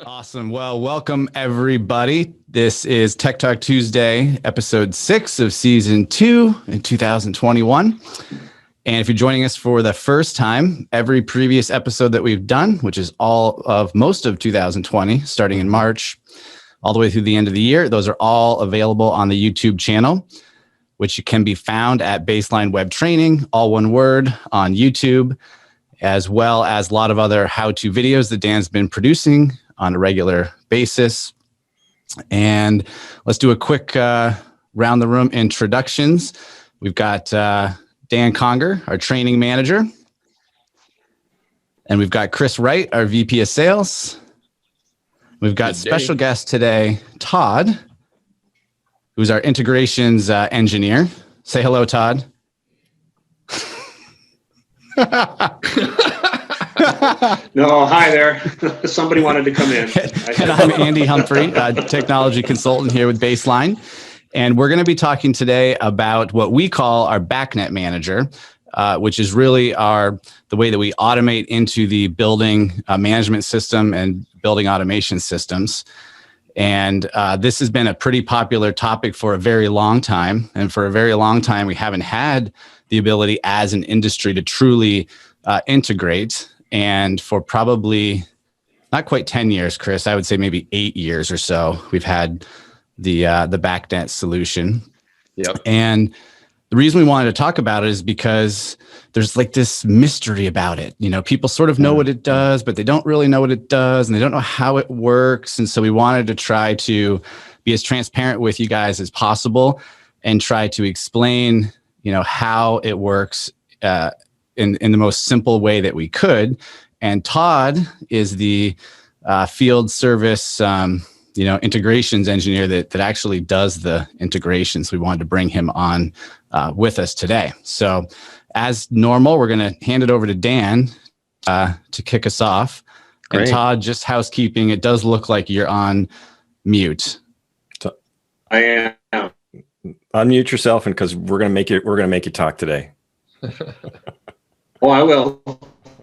Awesome. Well, welcome everybody. This is Tech Talk Tuesday, episode 6 of season 2 in 2021. And if you're joining us for the first time, every previous episode that we've done, which is most of 2020, starting in March, all the way through the end of the year, those are all available on the YouTube channel, which can be found at Baseline Web Training, all one word, on YouTube, as well as a lot of other how-to videos that Dan's been producing on a regular basis. And let's do a quick round the room introductions. We've got Dan Conger, our training manager. And we've got Chris Wright, our VP of sales. We've got special guest today, Todd, who's our integrations engineer. Say hello, Todd. No, hi there. Somebody wanted to come in. And I'm Andy Humphrey, technology consultant here with Baseline. And we're going to be talking today about what we call our BACnet Manager, which is really the way that we automate into the building management system and building automation systems. And this has been a pretty popular topic for a very long time. And for a very long time, we haven't had the ability as an industry to truly integrate. And for probably not quite 10 years, Chris, I would say maybe 8 years or so, we've had the BACnet solution. Yep. And the reason we wanted to talk about it is because there's like this mystery about it. You know, people sort of know what it does, but they don't really know what it does, and they don't know how it works. And so we wanted to try to be as transparent with you guys as possible and try to explain, how it works in the most simple way that we could. And Todd is the field service, integrations engineer that actually does the integrations. We wanted to bring him on with us today. So as normal, we're going to hand it over to Dan to kick us off. Great. And Todd, just housekeeping, it does look like you're on mute. I am. Unmute yourself, and because we're going to make you talk today. Oh, I will.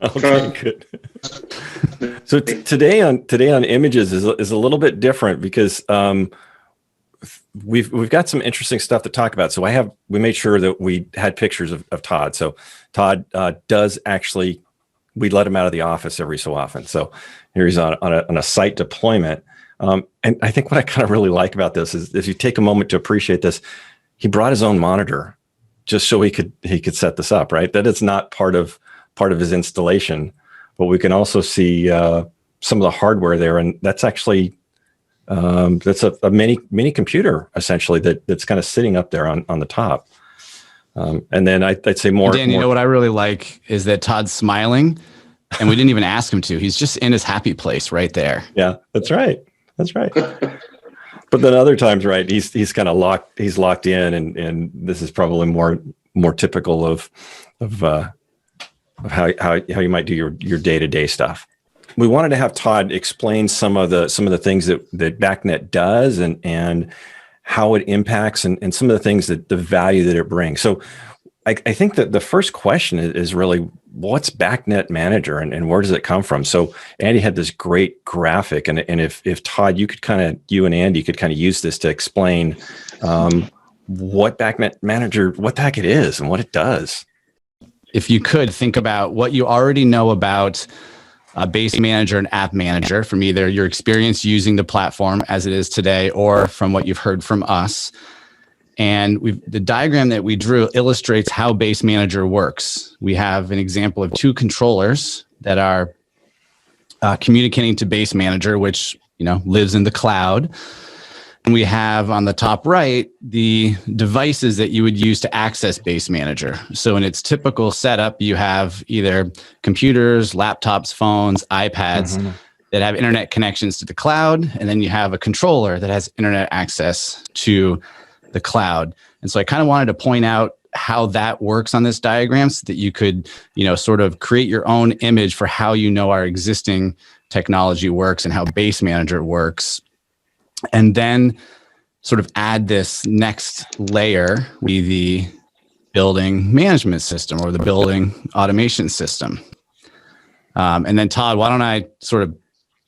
Okay, good. So today on images is a little bit different because we've got some interesting stuff to talk about. So we made sure that we had pictures of Todd. So Todd does actually, we let him out of the office every so often. So here he's on a site deployment. And I think what I kind of really like about this is if you take a moment to appreciate this, he brought his own monitor just so he could set this up, right? That is not part of his installation, but we can also see some of the hardware there, and that's actually that's a mini computer essentially that's kind of sitting up there on the top. And then I'd say more. Dan, you know what I really like is that Todd's smiling, and we didn't even ask him to. He's just in his happy place right there. Yeah, that's right. That's right. But then other times, right, he's kind of locked. He's locked in, and this is probably more typical of how you might do your day-to-day stuff. We wanted to have Todd explain some of the things that BACnet does and how it impacts and some of the things that the value that it brings. So I think that the first question is really, what's BACnet Manager and where does it come from? So Andy had this great graphic, and if Todd, you and Andy could kind of use this to explain what BACnet Manager, what the heck it is and what it does. If you could think about what you already know about Base Manager and App Manager from either your experience using the platform as it is today or from what you've heard from us. And the diagram that we drew illustrates how Base Manager works. We have an example of two controllers that are communicating to Base Manager, which lives in the cloud. And we have on the top right the devices that you would use to access Base Manager. So in its typical setup, you have either computers, laptops, phones, iPads that have internet connections to the cloud, and then you have a controller that has internet access to the cloud. And so I kind of wanted to point out how that works on this diagram so that you could, sort of create your own image for how our existing technology works and how Base Manager works. And then sort of add this next layer, the building management system or the building automation system. And then Todd, why don't I sort of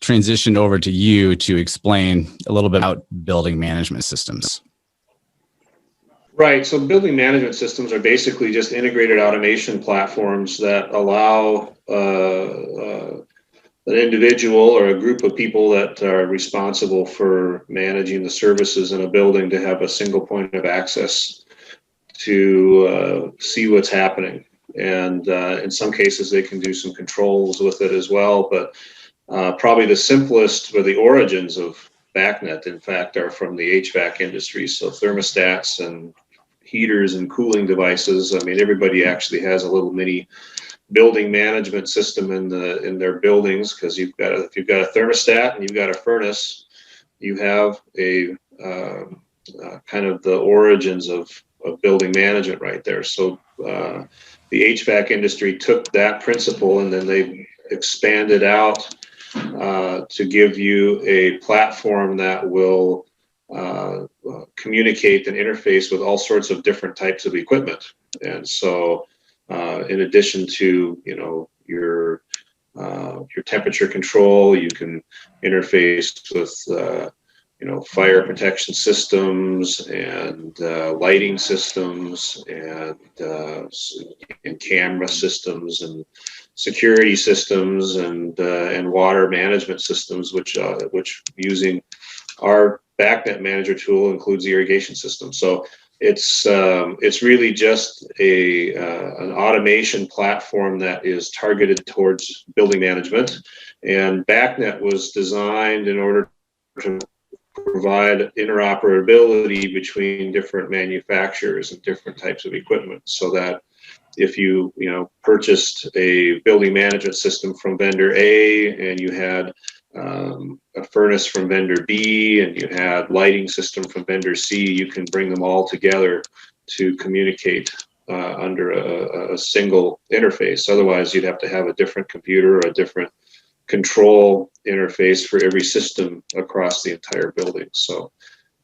transition over to you to explain a little bit about building management systems. Right. So building management systems are basically just integrated automation platforms that allow an individual or a group of people that are responsible for managing the services in a building to have a single point of access to see what's happening. And in some cases, they can do some controls with it as well. But probably the simplest, or the origins of BACnet, in fact, are from the HVAC industry. So thermostats and heaters and cooling devices. I mean, everybody actually has a little mini building management system in their buildings, because if you've got a thermostat and you've got a furnace, you have a kind of the origins of building management right there. So the HVAC industry took that principle and then they expanded out to give you a platform that will communicate and interface with all sorts of different types of equipment. And so in addition to, your temperature control, you can interface with fire protection systems and lighting systems and camera systems and security systems and water management systems, which using our BACnet Manager tool includes the irrigation system. So it's really just an automation platform that is targeted towards building management. And BACnet was designed in order to provide interoperability between different manufacturers and different types of equipment, so that if you purchased a building management system from vendor A and you had a furnace from vendor B and you had lighting system from vendor C, you can bring them all together to communicate under a single interface. Otherwise, you'd have to have a different computer or a different control interface for every system across the entire building. So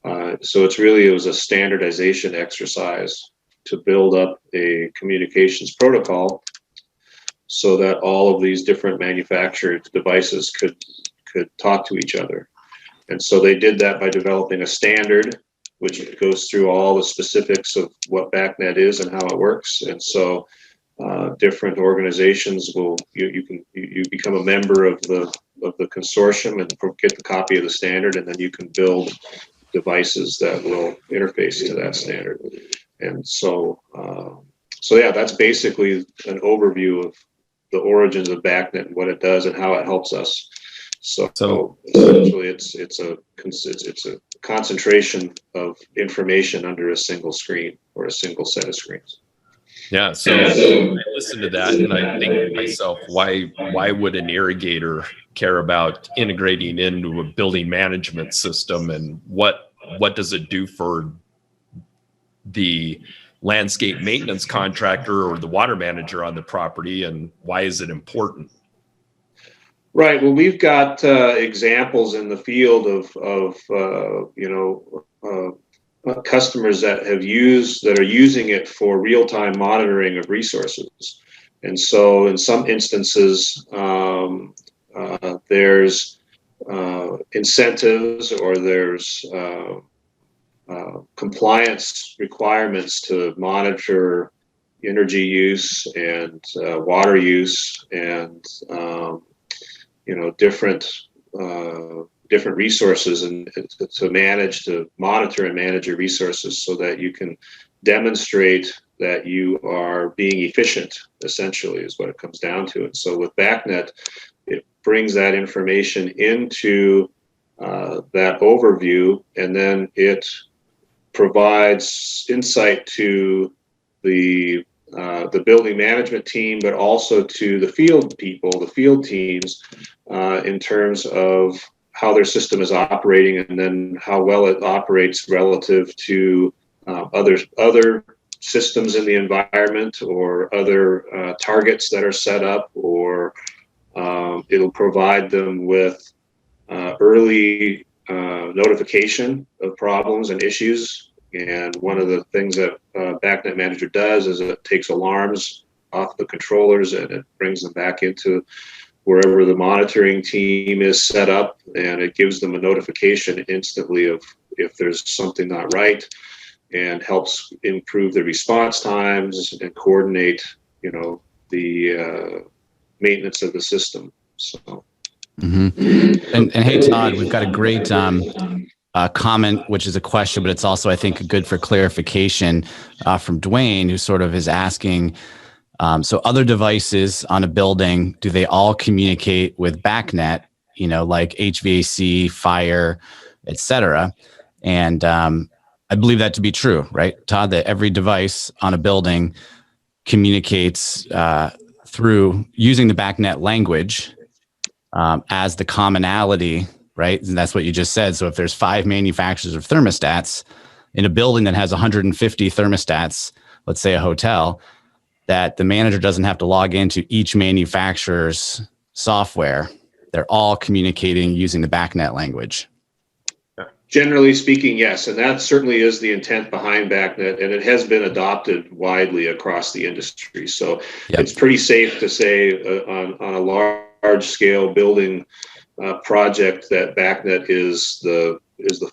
it was a standardization exercise to build up a communications protocol so that all of these different manufactured devices could talk to each other. And so they did that by developing a standard which goes through all the specifics of what BACnet is and how it works. And so different organizations you become a member of the consortium and get the copy of the standard, and then you can build devices that will interface to that standard. And so that's basically an overview of the origins of BACnet and what it does and how it helps us. So essentially, it's a concentration of information under a single screen or a single set of screens. Yeah. So I listen to that and I think to myself, why would an irrigator care about integrating into a building management system, and what does it do for the landscape maintenance contractor or the water manager on the property, and why is it important? Right. Well, we've got examples in the field of customers that are using it for real-time monitoring of resources. And so in some instances, there's incentives or there's compliance requirements to monitor energy use and water use and different resources, and to monitor and manage your resources so that you can demonstrate that you are being efficient, essentially, is what it comes down to. And so with BACnet, it brings that information into that overview, and then it provides insight to the building management team, but also to the field people, the field teams, in terms of how their system is operating, and then how well it operates relative to other systems in the environment, or other targets that are set up, or it'll provide them with early notification of problems and issues. And one of the things that BACnet Manager does is it takes alarms off the controllers and it brings them back into wherever the monitoring team is set up, and it gives them a notification instantly of if there's something not right, and helps improve the response times and coordinate, the maintenance of the system. So. Mm-hmm. And hey, Todd, we've got a great comment, which is a question, but it's also, I think, good for clarification from Dwayne, who sort of is asking, so other devices on a building, do they all communicate with BACnet, like HVAC, fire, et cetera? And I believe that to be true, right, Todd, that every device on a building communicates through using the BACnet language as the commonality, right? And that's what you just said. So if there's 5 manufacturers of thermostats in a building that has 150 thermostats, let's say a hotel, that the manager doesn't have to log into each manufacturer's software. They're all communicating using the BACnet language. Generally speaking, yes, and that certainly is the intent behind BACnet, and it has been adopted widely across the industry. So It's pretty safe to say on a large scale building project that BACnet is the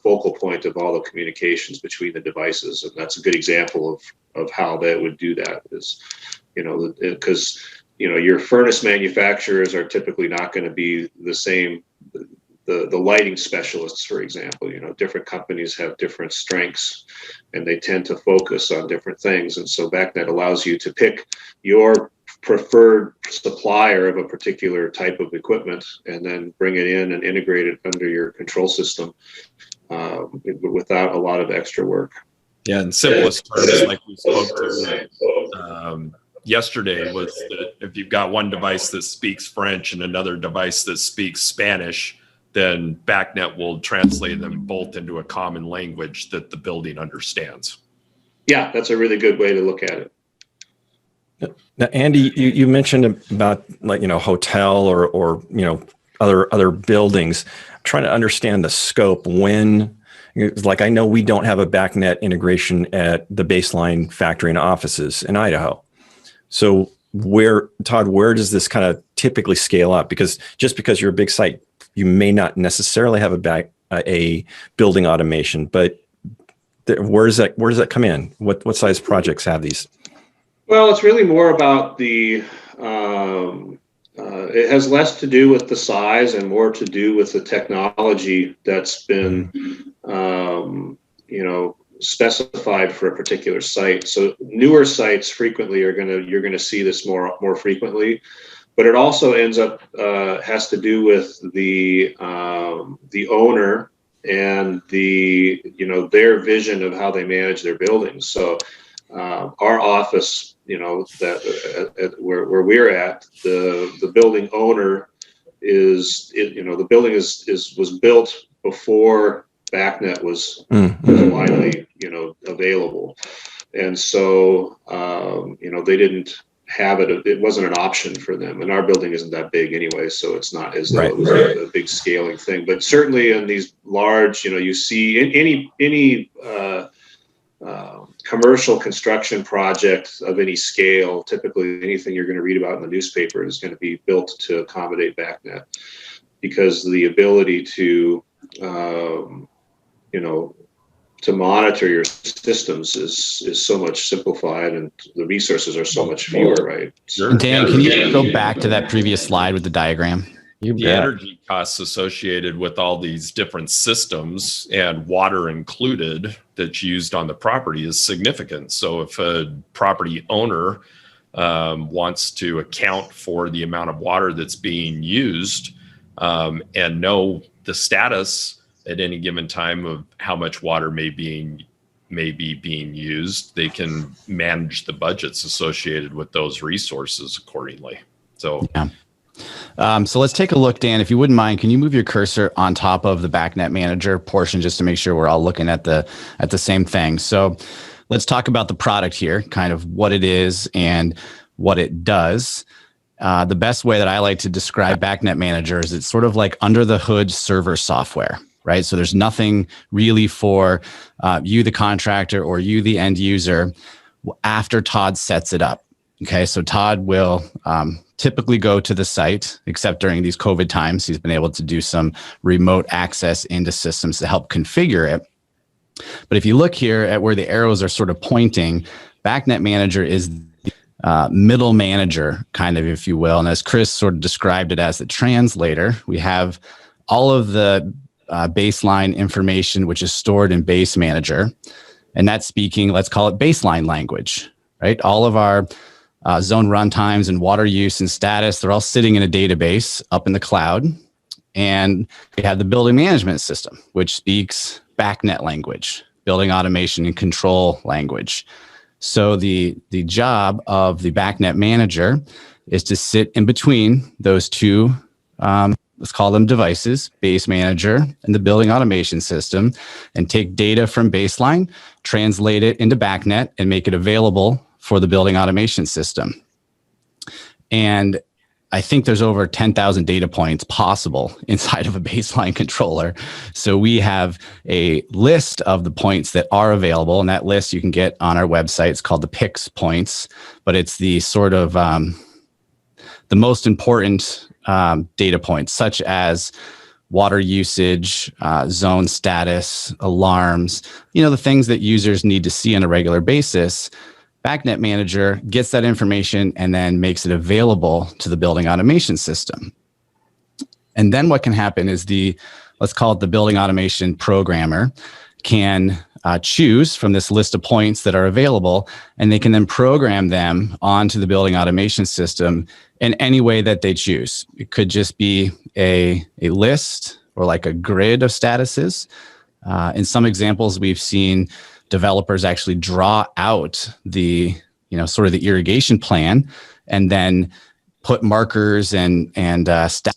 focal point of all the communications between the devices, and that's a good example of how that would do that. Is because your furnace manufacturers are typically not going to be the same. The lighting specialists, for example, different companies have different strengths and they tend to focus on different things. And so BACnet allows you to pick your preferred supplier of a particular type of equipment and then bring it in and integrate it under your control system without a lot of extra work. Yeah, in simplest terms, like we spoke to yesterday, was that if you've got one device that speaks French and another device that speaks Spanish, then BACnet will translate them both into a common language that the building understands. Yeah, that's a really good way to look at it. Now, Andy, you mentioned about hotel or other buildings. I'm trying to understand the scope. When, I know we don't have a BACnet integration at the baseline factory and offices in Idaho. So Todd, where does this kind of typically scale up? Because just because you're a big site, you may not necessarily have a building automation, but where does that come in? What size projects have these? Well, it's really more about it has less to do with the size and more to do with the technology that's been, specified for a particular site. So newer sites frequently you're going to see this more frequently. But it also ends up has to do with the owner and their vision of how they manage their buildings. So our office, that where we're at, the building owner the building was built before BACnet was widely available, and so they didn't have it. It wasn't an option for them, and our building isn't that big anyway, so it's not as though it was a big scaling thing. But certainly in these large, you see any commercial construction project of any scale, typically anything you're going to read about in the newspaper is going to be built to accommodate BACnet, because the ability to to monitor your systems is so much simplified, and the resources are so much fewer, right? Sure. Dan, can you go back to that previous slide with the diagram? The energy costs associated with all these different systems and water included that's used on the property is significant. So if a property owner wants to account for the amount of water that's being used and know the status at any given time of how much water may be being used, they can manage the budgets associated with those resources accordingly. So, so let's take a look, Dan. If you wouldn't mind, can you move your cursor on top of the BACnet Manager portion just to make sure we're all looking at the same thing? So, let's talk about the product here, kind of what it is and what it does. The best way that I like to describe BACnet Manager is it's sort of like under the hood server software. Right. So there's nothing really for you, the contractor, or you, the end user, after Todd sets it up. Okay. So Todd will typically go to the site, except during these COVID times. He's been able to do some remote access into systems to help configure it. But if you look here at where the arrows are sort of pointing, BACnet Manager is the middle manager, kind of, if you will. And as Chris sort of described it as the translator, we have all of the baseline information, which is stored in Base Manager. And that's speaking, let's call it baseline language, right? All of our zone runtimes and water use and status, they're all sitting in a database up in the cloud. And we have the building management system, which speaks BACnet language, building automation and control language. So the job of the BACnet Manager is to sit in between those two, let's call them devices, Base Manager and the building automation system, and take data from baseline, translate it into BACnet, and make it available for the building automation system. And I think there's over 10,000 data points possible inside of a baseline controller. So we have a list of the points that are available, and that list you can get on our website. It's called the PICS points, but it's the sort of the most important data points, such as water usage, zone status, alarms, the things that users need to see on a regular basis. BACnet Manager gets that information and then makes it available to the building automation system. And then what can happen is let's call it the building automation programmer can choose from this list of points that are available, and they can then program them onto the building automation system in any way that they choose. It could just be a list or like a grid of statuses. In some examples, we've seen developers actually draw out the sort of the irrigation plan and then put markers and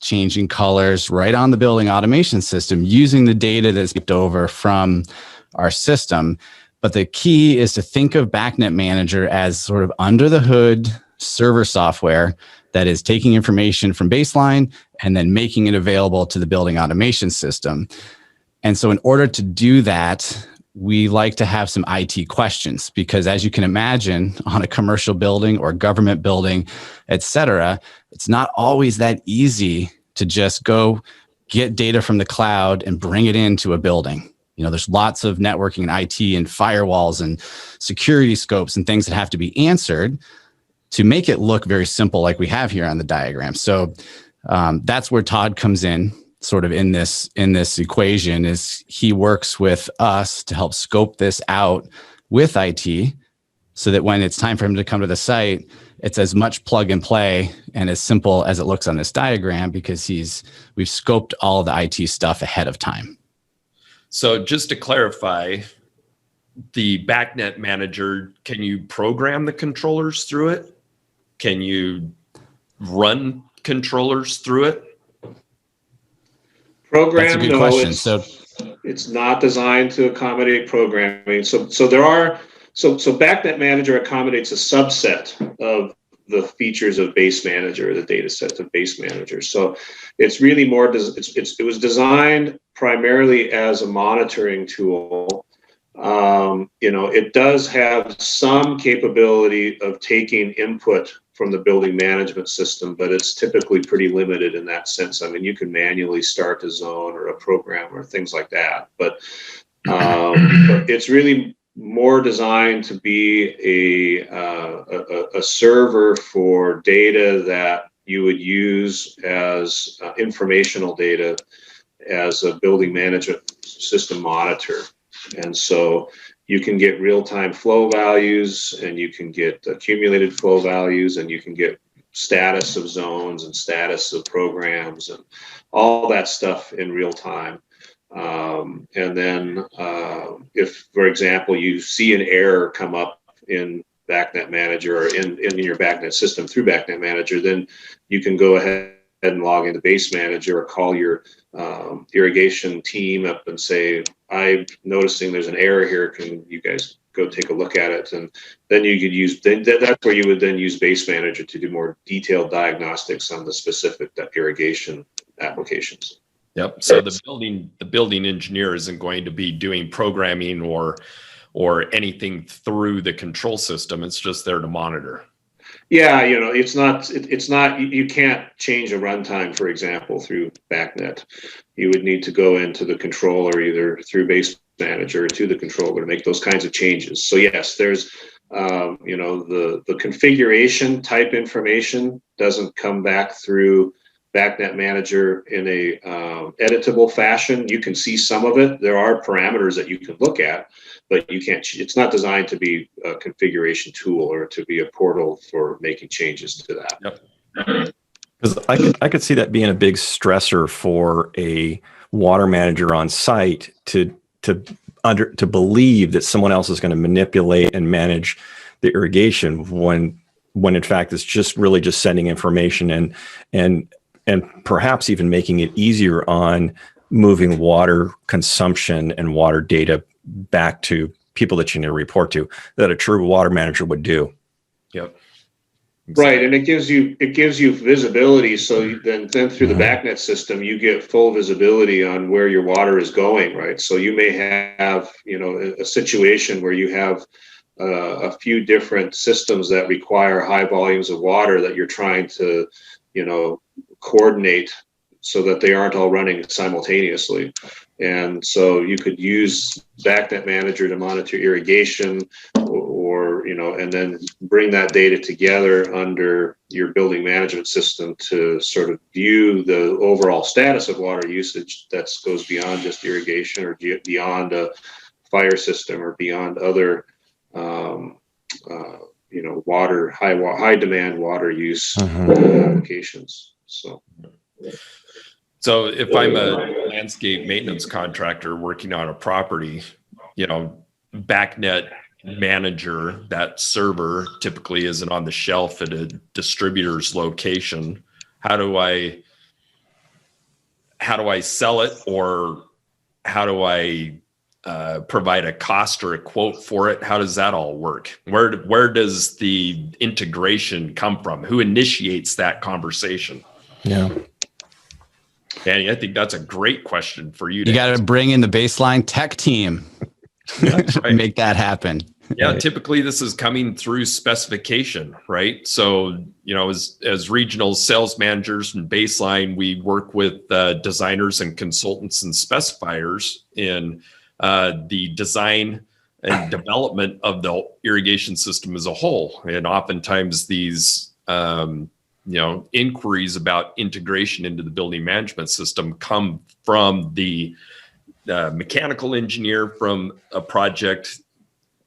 changing colors right on the building automation system using the data that's left over from our system. But the key is to think of BACnet Manager as sort of under the hood server software that is taking information from baseline and then making it available to the building automation system. And so in order to do that, we like to have some IT questions, because as you can imagine, on a commercial building or government building, et cetera, it's not always that easy to just go get data from the cloud and bring it into a building. There's lots of networking and IT and firewalls and security scopes and things that have to be answered to make it look very simple, like we have here on the diagram. So that's where Todd comes in. Sort of in this equation is he works with us to help scope this out with IT so that when it's time for him to come to the site, it's as much plug and play and as simple as it looks on this diagram, because we've scoped all of the IT stuff ahead of time. So just to clarify, the BACnet Manager, can you program the controllers through it? Can you run controllers through it? Program, that's a good no, question. It's not designed to accommodate programming. So BACnet Manager accommodates a subset of the features of Base Manager, the data set of Base Manager. So it's really more, it was designed primarily as a monitoring tool. It does have some capability of taking input from the building management system, but it's typically pretty limited in that sense. I mean, you can manually start a zone or a program or things like that, but it's really more designed to be a server for data that you would use as informational data as a building management system monitor. And so you can get real-time flow values, and you can get accumulated flow values, and you can get status of zones and status of programs and all that stuff in real time. And then if, for example, you see an error come up in BACnet Manager or in your BACnet system through BACnet Manager, then you can go ahead and log into Base Manager or call your irrigation team up and say, I'm noticing there's an error here. Can you guys go take a look at it? And then you could use, that's where you would then use Base Manager to do more detailed diagnostics on the specific irrigation applications. Yep. So the building engineer isn't going to be doing programming or anything through the control system. It's just there to monitor. Yeah, it's not, you can't change a runtime, for example, through BACnet. You would need to go into the controller, either through Base Manager or to the controller, to make those kinds of changes. So yes, there's, the configuration type information doesn't come back through BACnet Manager in a editable fashion. You can see some of it. There are parameters that you can look at, but you can't. It's not designed to be a configuration tool or to be a portal for making changes to that. Yep. Because I could see that being a big stressor for a water manager on site to believe that someone else is going to manipulate and manage the irrigation when in fact it's just really just sending information and perhaps even making it easier on moving water consumption and water data back to people that you need to report to, that a true water manager would do. Yep. Right, and it gives you visibility. So then through the BACnet system, you get full visibility on where your water is going. Right, so you may have a situation where you have a few different systems that require high volumes of water that you're trying to coordinate so that they aren't all running simultaneously. And so you could use BACnet Manager to monitor irrigation or and then bring that data together under your building management system to sort of view the overall status of water usage that goes beyond just irrigation or beyond a fire system or beyond other high demand water use applications. So if I'm a landscape maintenance contractor working on a property, BACnet Manager, that server typically isn't on the shelf at a distributor's location. How do I sell it, or how do I provide a cost or a quote for it? How does that all work? Where does the integration come from? Who initiates that conversation? Yeah. Danny, I think that's a great question for you. You got to bring in the baseline tech team to make that happen. Yeah, typically this is coming through specification, right? So, as regional sales managers and baseline, we work with designers and consultants and specifiers in the design and development of the irrigation system as a whole. And oftentimes these inquiries about integration into the building management system come from the mechanical engineer from a project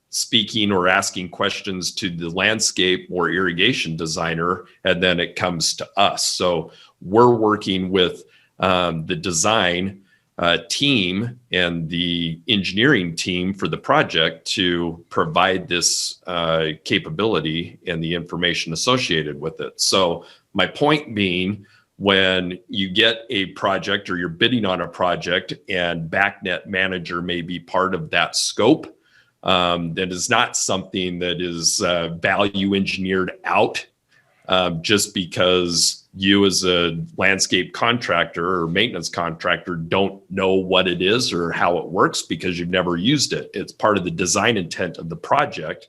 speaking or asking questions to the landscape or irrigation designer, and then it comes to us. So we're working with the design team and the engineering team for the project to provide this capability and the information associated with it. So my point being, when you get a project or you're bidding on a project and BACnet Manager may be part of that scope, that is not something that is value engineered out just because you as a landscape contractor or maintenance contractor don't know what it is or how it works because you've never used it. It's part of the design intent of the project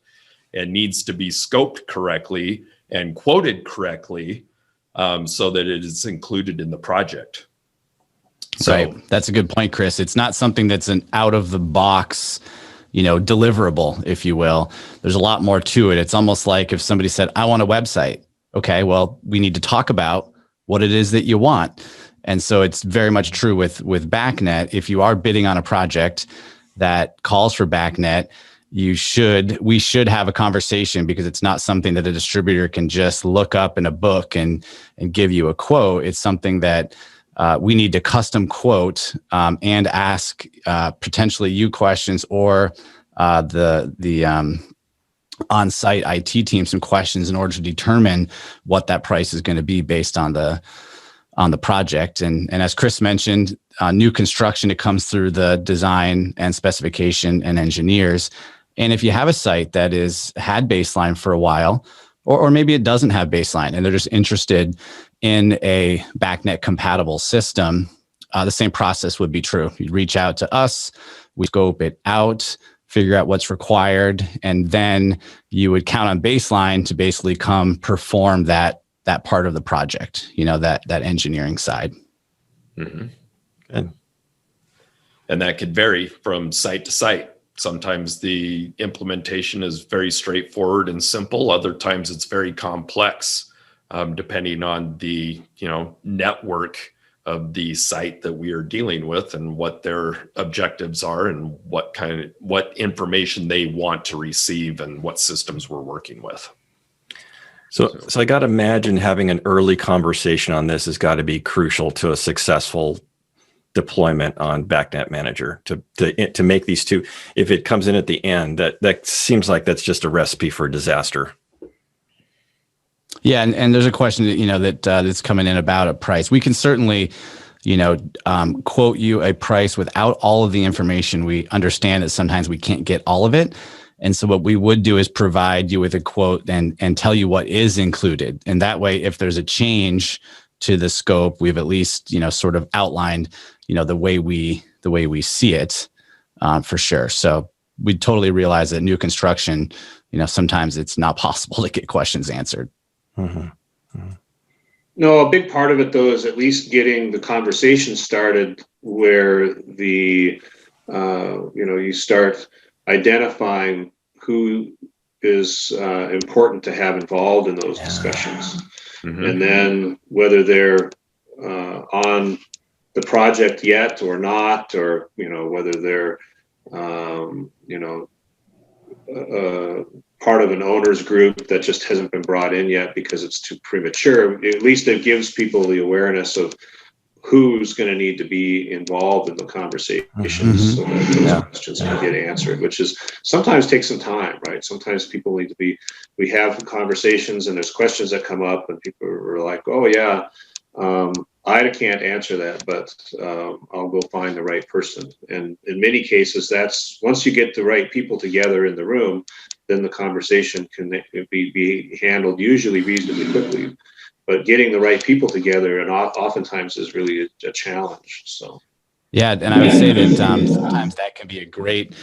and needs to be scoped correctly and quoted correctly so that it is included in the project. So right. That's a good point, Chris. It's not something that's an out of the box, deliverable, if you will. There's a lot more to it. It's almost like if somebody said, I want a website. Okay, well, we need to talk about what it is that you want. And so it's very much true with BACnet. If you are bidding on a project that calls for BACnet, we should have a conversation, because it's not something that a distributor can just look up in a book and give you a quote. It's something that we need to custom quote and ask potentially you questions or the on-site IT team some questions in order to determine what that price is going to be based on the project. And as Chris mentioned, new construction, it comes through the design and specification and engineers. And if you have a site that had baseline for a while, or maybe it doesn't have baseline and they're just interested in a BACnet compatible system, the same process would be true. You'd reach out to us, we scope it out figure out what's required, and then you would count on baseline to basically come perform that part of the project, that engineering side. Mm-hmm. Good. And that could vary from site to site. Sometimes the implementation is very straightforward and simple. Other times it's very complex, depending on the network of the site that we are dealing with and what their objectives are and what information they want to receive and what systems we're working with. So I got to imagine having an early conversation on this has got to be crucial to a successful deployment on BACnet Manager to make these two. If it comes in at the end, that seems like that's just a recipe for disaster. Yeah, and there's a question that that's coming in about a price. We can certainly quote you a price without all of the information. We understand that sometimes we can't get all of it. And so what we would do is provide you with a quote and tell you what is included. And that way, if there's a change to the scope, we've at least, sort of outlined, the way we see it, for sure. So we totally realize that new construction, sometimes it's not possible to get questions answered. Mm-hmm. Mm-hmm. No, a big part of it though is at least getting the conversation started where you start identifying who is important to have involved in those discussions. Mm-hmm. And then whether they're on the project yet or not, or whether they're part of an owner's group that just hasn't been brought in yet because it's too premature. At least it gives people the awareness of who's going to need to be involved in the conversations so that those questions can get answered, which is sometimes takes some time, right? Sometimes people need to we have conversations and there's questions that come up and people are like, oh yeah, I can't answer that, but I'll go find the right person. And in many cases, that's once you get the right people together in the room, then the conversation can be handled usually reasonably quickly. But getting the right people together and oftentimes is really a challenge. So. Yeah, and I would say that sometimes that can be a great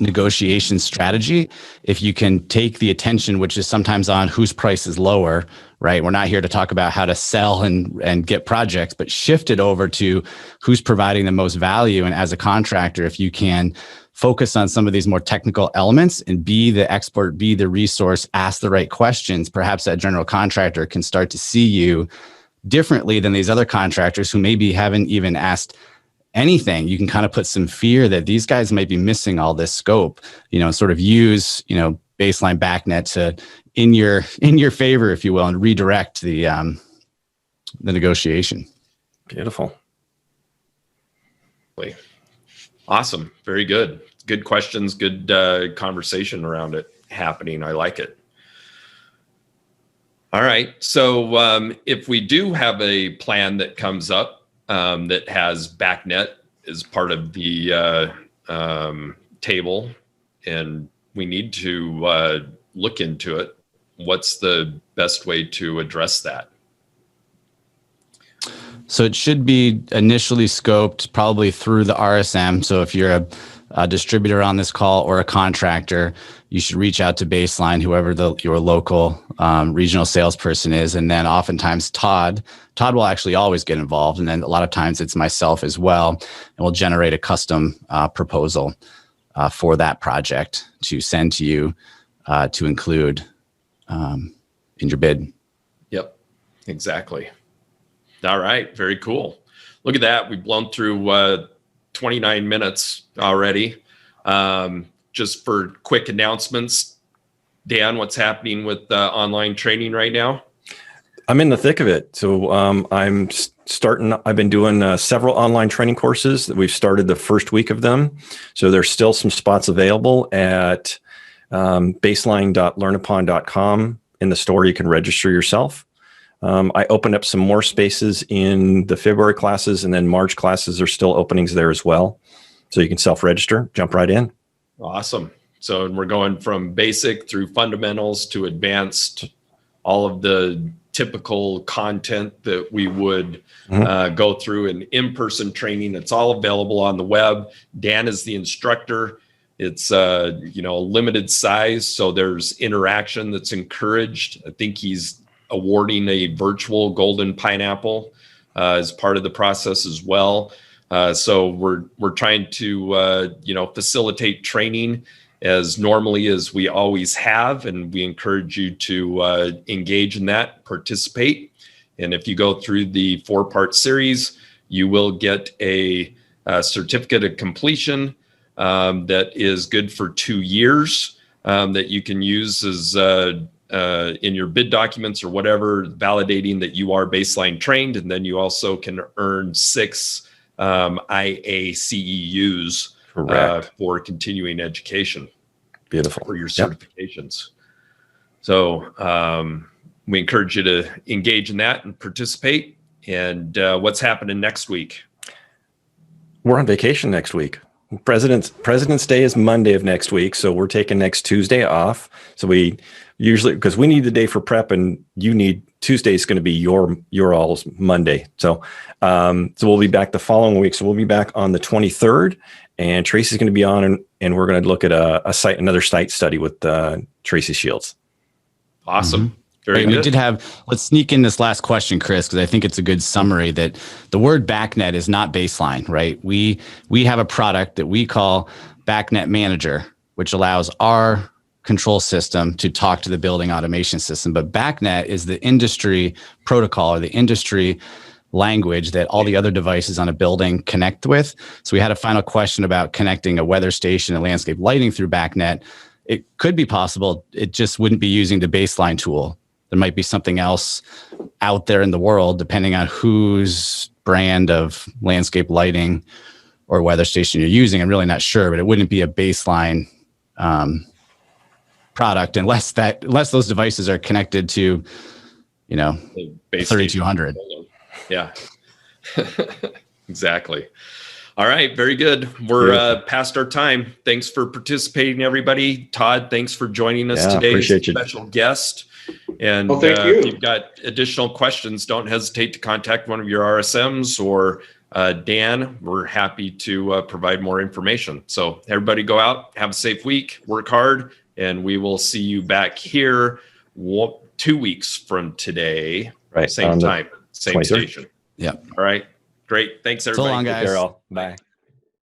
negotiation strategy if you can take the attention, which is sometimes on whose price is lower, right? We're not here to talk about how to sell and get projects, but shift it over to who's providing the most value. And as a contractor, if you can focus on some of these more technical elements and be the expert, be the resource, ask the right questions, perhaps that general contractor can start to see you differently than these other contractors who maybe haven't even asked anything. You can kind of put some fear that these guys might be missing all this scope, and sort of use, baseline BACnet to in your favor, if you will, and redirect the negotiation. Beautiful. Awesome. Very good. Good questions. Good conversation around it happening. I like it. All right. So if we do have a plan that comes up that has BACnet as part of the table, and we need to look into it, what's the best way to address that? So it should be initially scoped probably through the RSM. So if you're a distributor on this call or a contractor, you should reach out to Baseline, whoever your local regional salesperson is. And then oftentimes Todd will actually always get involved. And then a lot of times it's myself as well. And we'll generate a custom proposal for that project to send to you to include in your bid. Yep, exactly. All right. Very cool. Look at that. We've blown through 29 minutes already. Just for quick announcements, Dan, what's happening with online training right now? I'm in the thick of it. So I'm starting. I've been doing several online training courses that we've started the first week of them. So there's still some spots available at baseline.learnupon.com. In the store, you can register yourself. I opened up some more spaces in the February classes, and then March classes are still openings there as well. So you can self-register, jump right in. Awesome. So we're going from basic through fundamentals to advanced, all of the typical content that we would go through in in-person training. It's all available on the web. Dan is the instructor. It's you know, a limited size, so there's interaction that's encouraged. I think he's awarding a virtual golden pineapple as part of the process as well. So we're trying to you know, facilitate training as normally as we always have, and we encourage you to engage in that, participate. And if you go through the 4-part series, you will get a certificate of completion that is good for 2 years that you can use as in your bid documents or whatever, validating that you are baseline trained. And then you also can earn 6 IACEUs for continuing education. Beautiful. For your certifications. So we encourage you to engage in that and participate. And what's happening next week? We're on vacation next week. President's Day is Monday of next week, so we're taking next Tuesday off. So we usually, because we need the day for prep, and you need Tuesday is going to be your all's Monday. So so we'll be back the following week. So we'll be back on the 23rd, and Tracy's going to be on, and we're going to look at another site study with Tracy Shields. Awesome. Mm-hmm. Very good. good. We did have, let's sneak in this last question, Chris, because I think it's a good summary that the word BACnet is not baseline, right? We have a product that we call BACnet Manager, which allows our control system to talk to the building automation system. But BACnet is the industry protocol or the industry language that all the other devices on a building connect with. So we had a final question about connecting a weather station and landscape lighting through BACnet. It could be possible. It just wouldn't be using the baseline tool. There might be something else out there in the world, depending on whose brand of landscape lighting or weather station you're using. I'm really not sure, but it wouldn't be a baseline product unless those devices are connected to, you know, 3200. Yeah, exactly. All right. Very good. We're past our time. Thanks for participating, everybody. Todd, thanks for joining us today as a special guest. And if you've got additional questions, don't hesitate to contact one of your RSMs or Dan. We're happy to provide more information. So everybody go out, have a safe week, work hard, and we will see you back here 2 weeks from today. Right. Same time, same 23rd. station. Yeah. All right. Great. Thanks, everybody. So long, guys. Take care, all. Bye.